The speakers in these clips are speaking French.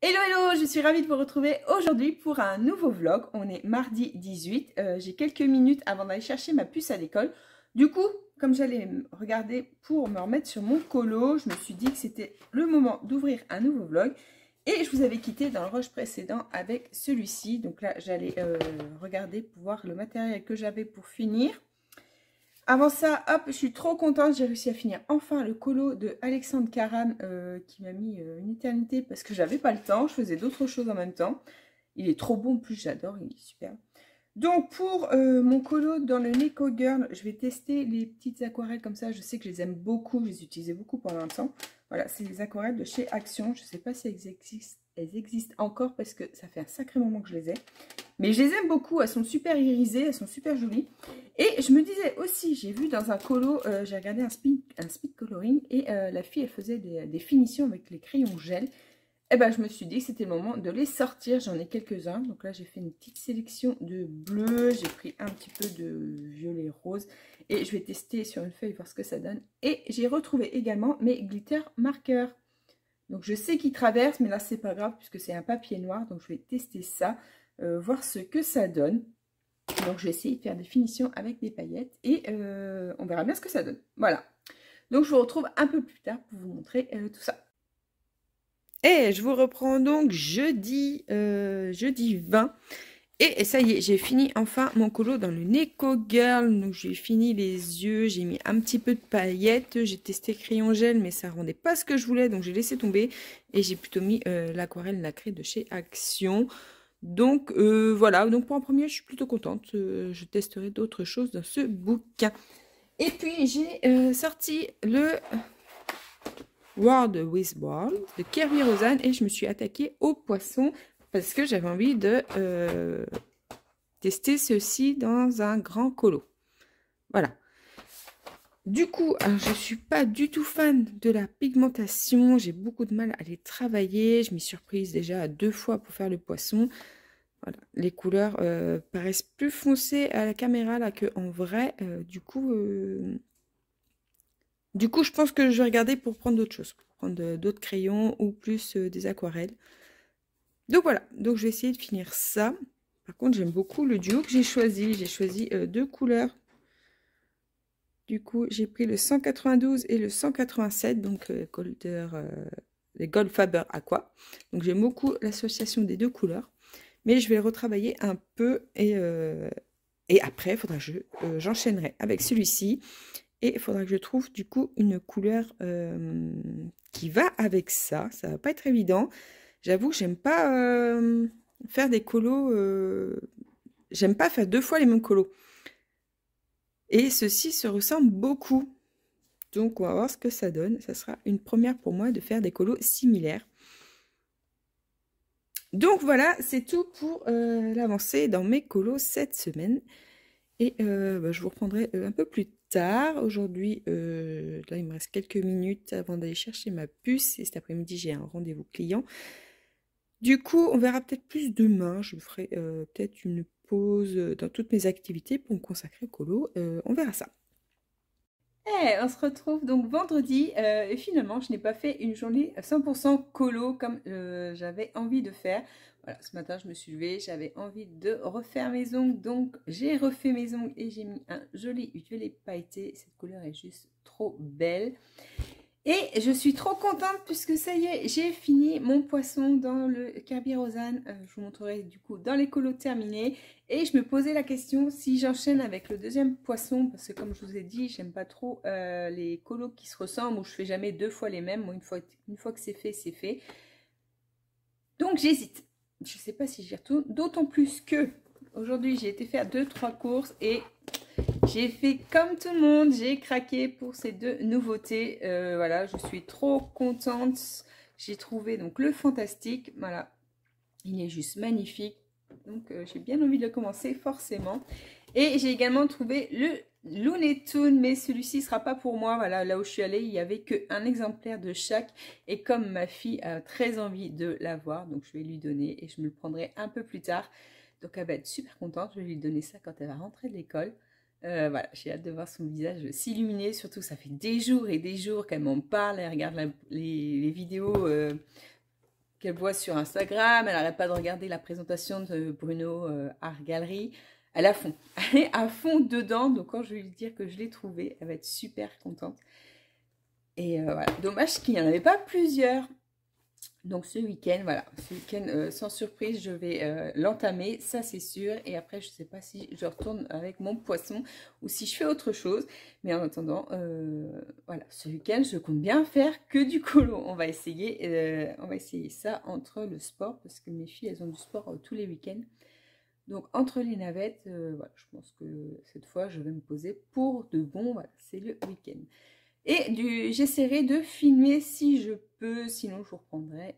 Hello hello, je suis ravie de vous retrouver aujourd'hui pour un nouveau vlog. On est mardi 18, j'ai quelques minutes avant d'aller chercher ma puce à l'école. Du coup, comme j'allais regarder pour me remettre sur mon colo, je me suis dit que c'était le moment d'ouvrir un nouveau vlog. Et je vous avais quitté dans le rush précédent avec celui-ci. Donc là, j'allais regarder pour voir le matériel que j'avais pour finir. Avant ça, hop, je suis trop contente, j'ai réussi à finir enfin le colo de Alexandre Caram qui m'a mis une éternité parce que j'avais pas le temps, je faisais d'autres choses en même temps. Il est trop bon, en plus j'adore, il est super. Donc pour mon colo dans le Neko Girl, je vais tester les petites aquarelles comme ça, je sais que je les aime beaucoup, je les utilisais beaucoup pendant un temps. Voilà, c'est les aquarelles de chez Action, je sais pas si elles existent encore parce que ça fait un sacré moment que je les ai. Mais je les aime beaucoup, elles sont super irisées, elles sont super jolies. Et je me disais aussi, j'ai vu dans un colo, j'ai regardé un speed coloring et la fille elle faisait des finitions avec les crayons gel. Et ben je me suis dit que c'était le moment de les sortir, j'en ai quelques-uns. Donc là j'ai fait une petite sélection de bleu, j'ai pris un petit peu de violet rose et je vais tester sur une feuille voir ce que ça donne. Et j'ai retrouvé également mes glitter marqueurs. Donc je sais qu'ils traversent mais là c'est pas grave puisque c'est un papier noir, donc je vais tester ça. Voir ce que ça donne. Donc je vais essayer de faire des finitions avec des paillettes et on verra bien ce que ça donne. Voilà. Donc je vous retrouve un peu plus tard pour vous montrer tout ça. Et je vous reprends donc jeudi 20. Et ça y est, j'ai fini enfin mon colo dans le Neko Girl. Donc j'ai fini les yeux, j'ai mis un petit peu de paillettes, j'ai testé crayon gel mais ça rendait pas ce que je voulais donc j'ai laissé tomber. Et j'ai plutôt mis l'aquarelle nacrée de chez Action. Donc voilà, donc pour un premier, je suis plutôt contente. Je testerai d'autres choses dans ce bouquin. Et puis j'ai sorti le World with World de Kerry Rosanne et je me suis attaquée aux poissons parce que j'avais envie de tester ceci dans un grand colo. Voilà. Du coup, alors je ne suis pas du tout fan de la pigmentation. J'ai beaucoup de mal à les travailler. Je m'y suis surprise déjà 2 fois pour faire le poisson. Voilà. Les couleurs paraissent plus foncées à la caméra là qu'en vrai. Du coup, je pense que je vais regarder pour prendre d'autres choses. Pour prendre d'autres crayons ou plus des aquarelles. Donc voilà, donc je vais essayer de finir ça. Par contre, j'aime beaucoup le duo que j'ai choisi. J'ai choisi 2 couleurs. Du coup, j'ai pris le 192 et le 187, donc les Gold Faber Aqua. Donc j'aime beaucoup l'association des 2 couleurs. Mais je vais le retravailler un peu et après, il faudra que j'enchaînerai avec celui-ci. Et il faudra que je trouve du coup une couleur qui va avec ça. Ça va pas être évident. J'avoue que j'aime pas faire des colos. J'aime pas faire 2 fois les mêmes colos. Et ceci se ressemble beaucoup. Donc on va voir ce que ça donne. Ça sera une première pour moi de faire des colos similaires. Donc voilà, c'est tout pour l'avancée dans mes colos cette semaine. Et je vous reprendrai un peu plus tard. Aujourd'hui, là, il me reste quelques minutes avant d'aller chercher ma puce. Et cet après-midi, j'ai un rendez-vous client. Du coup, on verra peut-être plus demain. Je ferai peut-être une pause dans toutes mes activités pour me consacrer au colo. On verra ça. Et on se retrouve donc vendredi et finalement je n'ai pas fait une journée 100% colo comme j'avais envie de faire. Voilà, ce matin je me suis levée, j'avais envie de refaire mes ongles, donc j'ai refait mes ongles et j'ai mis un joli violet pailleté. Cette couleur est juste trop belle. Et je suis trop contente puisque ça y est, j'ai fini mon poisson dans le Kerry Rosanne. Je vous montrerai du coup dans les colos terminés. Et je me posais la question si j'enchaîne avec le deuxième poisson. Parce que comme je vous ai dit, j'aime pas trop les colos qui se ressemblent. Où je fais jamais 2 fois les mêmes. Moi, une fois que c'est fait, c'est fait. Donc j'hésite. Je sais pas si j'y retourne. D'autant plus que aujourd'hui, j'ai été faire 2-3 courses et... j'ai fait comme tout le monde, j'ai craqué pour ces 2 nouveautés. Voilà, je suis trop contente. J'ai trouvé donc le Fantastique. Voilà, il est juste magnifique. Donc j'ai bien envie de le commencer forcément. Et j'ai également trouvé le Looney Tunes, mais celui-ci ne sera pas pour moi. Voilà, là où je suis allée, il n'y avait qu'un exemplaire de chaque. Et comme ma fille a très envie de l'avoir, donc je vais lui donner et je me le prendrai un peu plus tard. Donc elle va être super contente. Je vais lui donner ça quand elle va rentrer de l'école. Voilà, j'ai hâte de voir son visage s'illuminer, surtout ça fait des jours et des jours qu'elle m'en parle, elle regarde les vidéos qu'elle voit sur Instagram. Elle n'arrête pas de regarder la présentation de Bruno Art Gallery. Elle est à fond. Elle est à fond dedans. Donc quand je vais lui dire que je l'ai trouvé, elle va être super contente. Et voilà. Dommage qu'il n'y en avait pas plusieurs. Donc ce week-end, voilà, ce week-end sans surprise, je vais l'entamer, ça c'est sûr. Et après, je ne sais pas si je retourne avec mon poisson ou si je fais autre chose. Mais en attendant, voilà, ce week-end, je compte bien faire que du colo. On va essayer ça entre le sport, parce que mes filles, elles ont du sport tous les week-ends. Donc entre les navettes, voilà, je pense que cette fois, je vais me poser pour de bon. Voilà, c'est le week-end. Et j'essaierai de filmer si je peux, sinon je vous reprendrai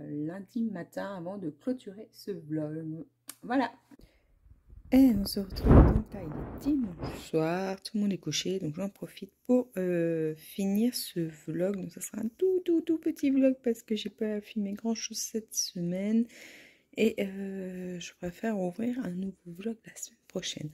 lundi matin avant de clôturer ce vlog. Voilà. Et on se retrouve donc là, il est dimanche soir, tout le monde est couché, donc j'en profite pour finir ce vlog. Donc ça sera un tout petit vlog parce que j'ai pas filmé grand chose cette semaine. Et je préfère ouvrir un nouveau vlog la semaine prochaine.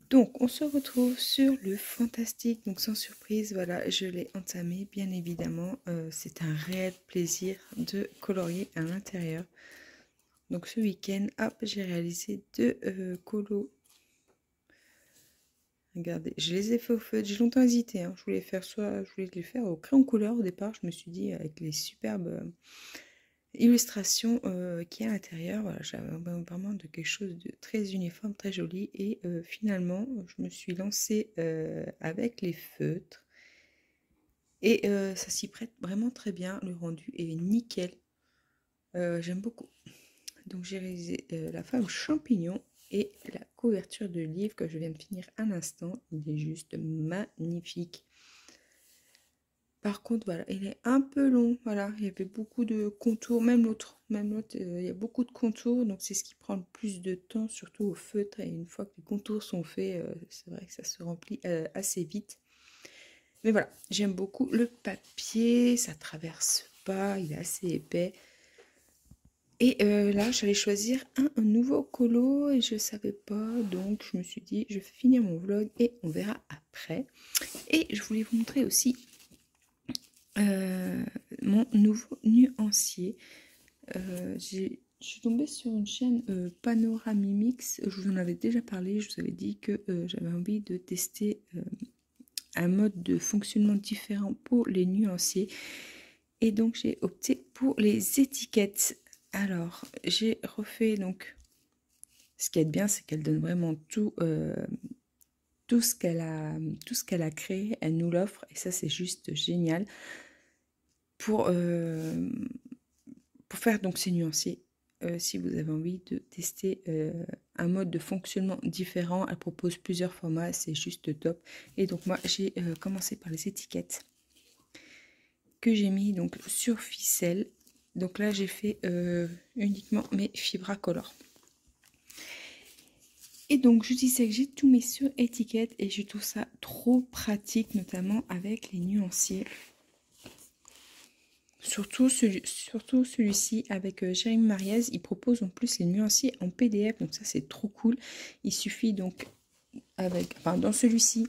Donc, on se retrouve sur le fantastique. Donc, sans surprise, voilà, je l'ai entamé, bien évidemment. C'est un réel plaisir de colorier à l'intérieur. Donc, ce week-end, hop, j'ai réalisé 2 colos. Regardez, je les ai fait au feutre. J'ai longtemps hésité. Hein. Je voulais les faire au crayon couleur au départ. Je me suis dit, avec les superbes illustration qui est à l'intérieur, voilà, j'avais vraiment de quelque chose de très uniforme, très joli. Et finalement je me suis lancée avec les feutres et ça s'y prête vraiment très bien. Le rendu est nickel, j'aime beaucoup. Donc j'ai réalisé la femme champignon et la couverture de livre que je viens de finir à l'instant. Il est juste magnifique. Par contre, voilà, il est un peu long, voilà, il y avait beaucoup de contours, même l'autre, il y a beaucoup de contours, donc c'est ce qui prend le plus de temps, surtout au feutre, et une fois que les contours sont faits, c'est vrai que ça se remplit assez vite. Mais voilà, j'aime beaucoup le papier, ça traverse pas, il est assez épais. Et là, j'allais choisir un nouveau colo et je savais pas, donc je me suis dit, je vais finir mon vlog et on verra après. Et je voulais vous montrer aussi mon nouveau nuancier. Je suis tombée sur une chaîne Panoramimix. Je vous en avais déjà parlé. Je vous avais dit que j'avais envie de tester un mode de fonctionnement différent pour les nuanciers. Et donc j'ai opté pour les étiquettes. Alors j'ai refait donc. Ce qui est bien, c'est qu'elle donne vraiment tout ce qu'elle a créé. Elle nous l'offre et ça c'est juste génial. Pour faire donc ces nuanciers, si vous avez envie de tester un mode de fonctionnement différent, elle propose plusieurs formats, c'est juste top. Et donc moi j'ai commencé par les étiquettes que j'ai mis donc sur ficelle. Donc là j'ai fait uniquement mes Fibracolor. Et donc je disais que j'ai tout mis sur étiquette et je trouve ça trop pratique, notamment avec les nuanciers. Surtout celui-ci avec Jérémy Mariez, il propose en plus les nuanciers en PDF, donc ça c'est trop cool. Il suffit donc dans celui-ci,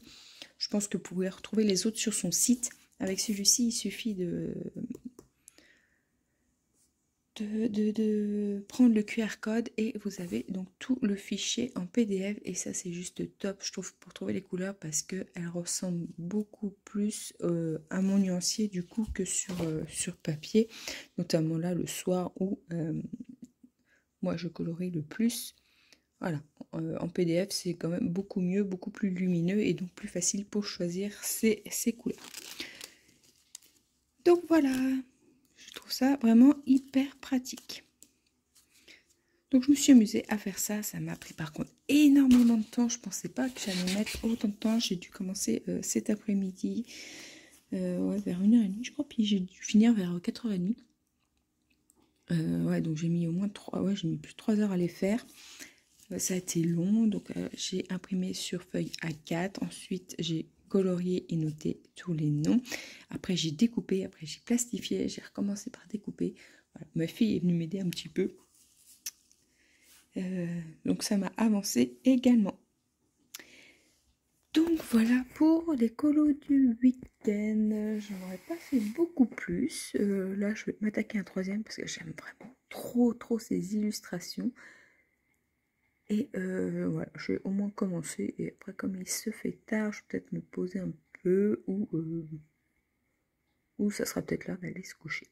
je pense que vous pouvez retrouver les autres sur son site. Avec celui-ci, il suffit de prendre le QR code et vous avez donc tout le fichier en PDF et ça c'est juste top, je trouve, pour trouver les couleurs parce que elles ressemblent beaucoup plus à mon nuancier du coup que sur papier, notamment là le soir où moi je colorie le plus. Voilà, en PDF c'est quand même beaucoup mieux, beaucoup plus lumineux et donc plus facile pour choisir ces couleurs. Donc voilà, je trouve ça vraiment hyper pratique. Donc je me suis amusée à faire ça. Ça m'a pris par contre énormément de temps. Je pensais pas que j'allais mettre autant de temps. J'ai dû commencer cet après-midi ouais, vers 1h30 je crois. Puis j'ai dû finir vers 4h30. Ouais, donc j'ai mis au moins 3, ouais, j'ai mis plus de 3 heures à les faire. Ça a été long. Donc j'ai imprimé sur feuille A4. Ensuite j'ai colorié et noté tous les noms. Après j'ai découpé, après j'ai plastifié, j'ai recommencé par découper. Voilà. Ma fille est venue m'aider un petit peu. Donc ça m'a avancé également. Donc voilà pour les colos du week-end. J'en aurais pas fait beaucoup plus. Là je vais m'attaquer à un troisième parce que j'aime vraiment trop ces illustrations. Et voilà, je vais au moins commencer. Et après, comme il se fait tard, je vais peut-être me poser un peu ou ça sera peut-être l'heure d'aller se coucher.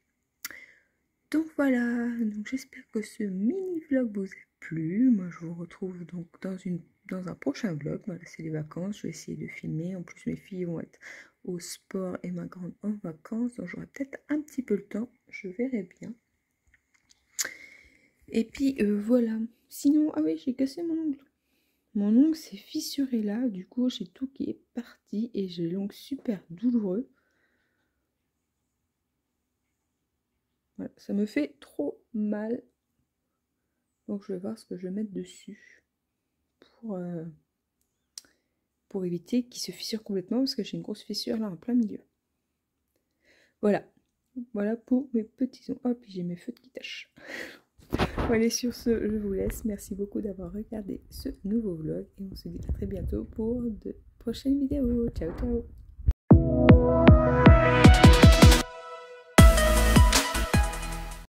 Donc voilà, donc j'espère que ce mini vlog vous a plu. Moi je vous retrouve donc dans un prochain vlog. Voilà, c'est les vacances, je vais essayer de filmer. En plus mes filles vont être au sport et ma grande en vacances, donc j'aurai peut-être un petit peu le temps, je verrai bien. Et puis voilà, sinon, ah oui, j'ai cassé mon ongle. Mon ongle s'est fissuré là, du coup j'ai tout qui est parti et j'ai l'ongle super douloureux. Voilà, ça me fait trop mal. Donc je vais voir ce que je vais mettre dessus pour éviter qu'il se fissure complètement parce que j'ai une grosse fissure là en plein milieu. Voilà, voilà pour mes petits ongles. Hop, j'ai mes feutres qui tâchent. Allez, sur ce, je vous laisse. Merci beaucoup d'avoir regardé ce nouveau vlog et on se dit à très bientôt pour de prochaines vidéos. Ciao, ciao!